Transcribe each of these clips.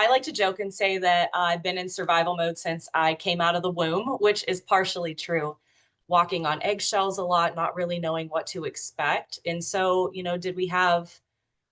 I like to joke and say that I've been in survival mode since I came out of the womb, which is partially true. Walking on eggshells a lot, not really knowing what to expect. And so, did we have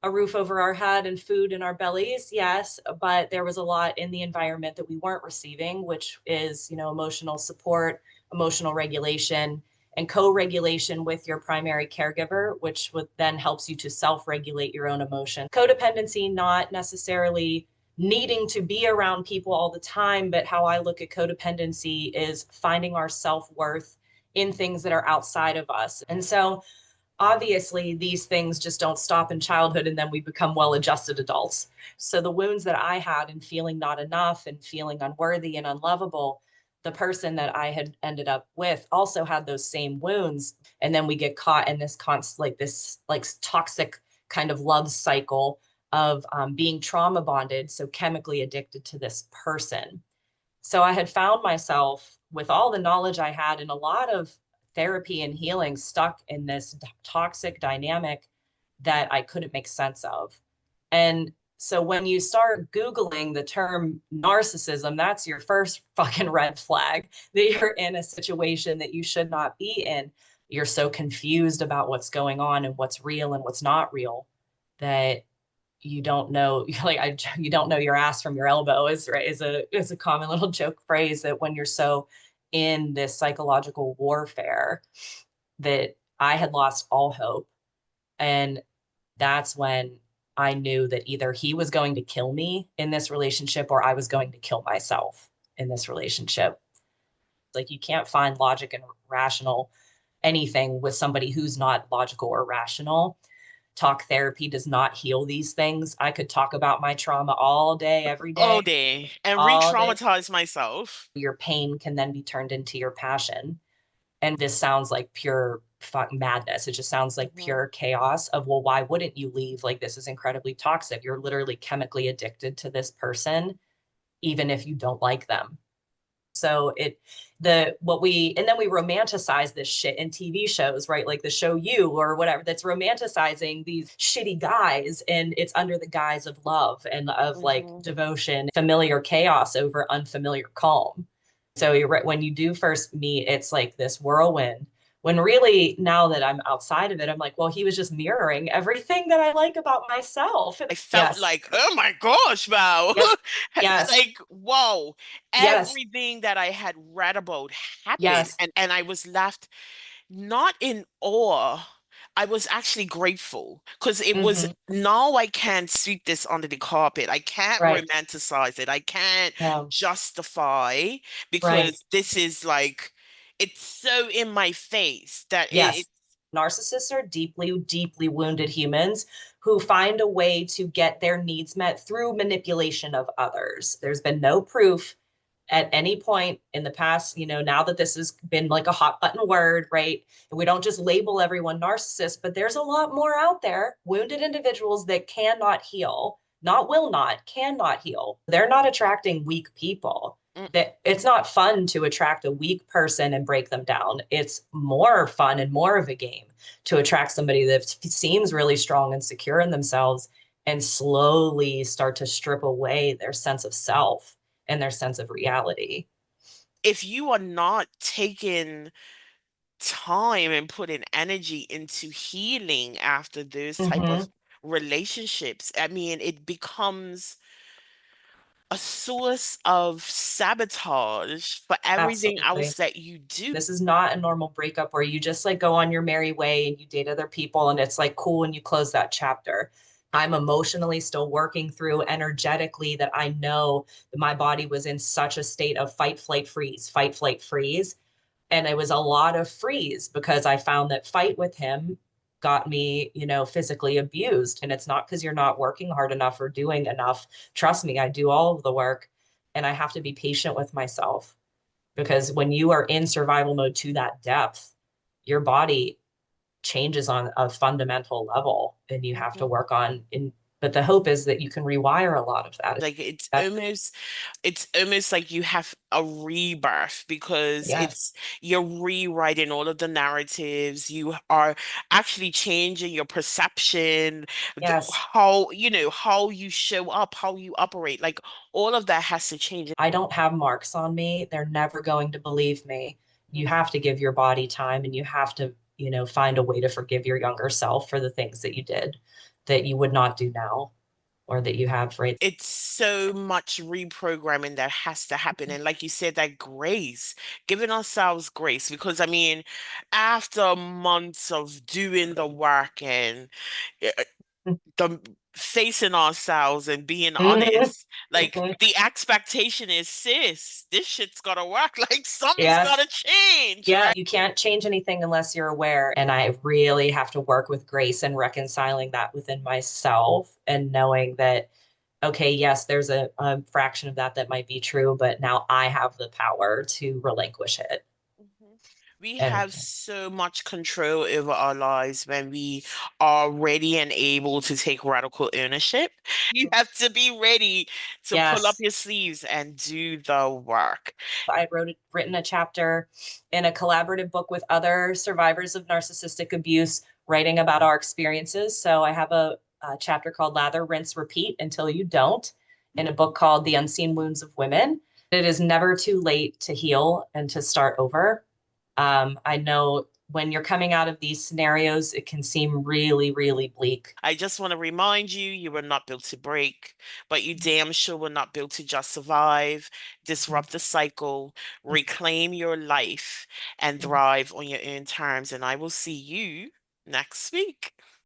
a roof over our head and food in our bellies? Yes, but there was a lot in the environment that we weren't receiving, which is, emotional support, emotional regulation, and co-regulation with your primary caregiver, which would then helps you to self-regulate your own emotion. Codependency, not necessarily needing to be around people all the time, but how I look at codependency is finding our self-worth in things that are outside of us. And so obviously these things just don't stop in childhood and then we become well-adjusted adults. So the wounds that I had in feeling not enough and feeling unworthy and unlovable, the person that I had ended up with also had those same wounds. And then we get caught in this this toxic kind of love cycle of being trauma bonded, so chemically addicted to this person. So I had found myself with all the knowledge I had and a lot of therapy and healing stuck in this toxic dynamic that I couldn't make sense of. And so when you start Googling the term narcissism, that's your first fucking red flag that you're in a situation that you should not be in. You're so confused about what's going on and what's real and what's not real that you don't know, you don't know your ass from your elbow is a common little joke phrase, that when you're so in this psychological warfare that I had lost all hope. And that's when I knew that either he was going to kill me in this relationship or I was going to kill myself in this relationship. Like, you can't find logic and rational anything with somebody who's not logical or rational. Talk therapy does not heal these things. I could talk about my trauma all day, every All day, day and all day. re-traumatize myself. Your pain can then be turned into your passion. And this sounds like pure fuck madness. It just sounds like Mhm. pure chaos of, well, why wouldn't you leave? Like, this is incredibly toxic. You're literally chemically addicted to this person, even if you don't like them. So and then we romanticize this shit in TV shows, right? Like the show You or whatever, that's romanticizing these shitty guys, and it's under the guise of love and of like Mhm. devotion, familiar chaos over unfamiliar calm. So you're right, when you do first meet, it's like this whirlwind. When really, now that I'm outside of it, I'm like, well, he was just mirroring everything that I like about myself. I felt Yes, like, oh my gosh, wow. yes, yes, Like, whoa, yes, everything that I had read about happened. yes. And I was left not in awe. I was actually grateful because it was Hmm. now I can't sweep this under the carpet. I can't Right. romanticize it. I can't No. justify Right. because this is like, it's so in my face that it Yes. Narcissists are deeply, deeply wounded humans who find a way to get their needs met through manipulation of others. There's been no proof at any point in the past, now that this has been like a hot button word, right? And we don't just label everyone narcissist, but there's a lot more out there, wounded individuals that cannot heal, not will not, cannot heal. They're not attracting weak people. That it's not fun to attract a weak person and break them down. It's more fun and more of a game to attract somebody that seems really strong and secure in themselves and slowly start to strip away their sense of self and their sense of reality. if you are not taking time and putting energy into healing after those type of Mm-hmm. relationships, I mean, it becomes a source of sabotage for everything else Absolutely. that you do. This is not a normal breakup where you just like go on your merry way and you date other people and it's like cool and you close that chapter. I'm emotionally still working through energetically that I know that my body was in such a state of fight, flight, freeze, fight, flight, freeze. And it was a lot of freeze because I found that fight with him got me, physically abused. And it's not because you're not working hard enough or doing enough. Trust me, I do all of the work and I have to be patient with myself because when you are in survival mode to that depth, your body changes on a fundamental level and you have to Mhm. work on in But the hope is that you can rewire a lot of that. Like it's That almost it's almost like you have a rebirth because yes, it's you're rewriting all of the narratives. You are actually changing your perception, yes. how how you show up, how you operate. Like all of that has to change. I don't have marks on me. They're never going to believe me. You Mhm. have to give your body time and you have to, find a way to forgive your younger self for the things that you did that you would not do now or that you have right. It's so much reprogramming that has to happen. And like you said, that grace, giving ourselves grace, because I mean, after months of doing the work and uh, the facing ourselves and being Mhm. honest, like Mhm. the expectation is, sis, this shit's gotta work. Like something's Yes. gotta change, Yeah, right? you can't change anything unless you're aware. And I really have to work with grace and reconciling that within myself and knowing that, okay, yes, there's a fraction of that that might be true, but now I have the power to relinquish it. Mhm. We And have so much control over our lives when we are ready and able to take radical ownership. You have to be ready to pull up yes, your sleeves and do the work. I written a chapter in a collaborative book with other survivors of narcissistic abuse, writing about our experiences. So I have a chapter called Lather, Rinse, Repeat Until You Don't, in a book called The Unseen Wounds of Women. It is never too late to heal and to start over. I know when you're coming out of these scenarios, it can seem really, really bleak. I just want to remind you, you were not built to break, but you damn sure were not built to just survive, disrupt the cycle, reclaim your life, and thrive on your own terms. And I will see you next week.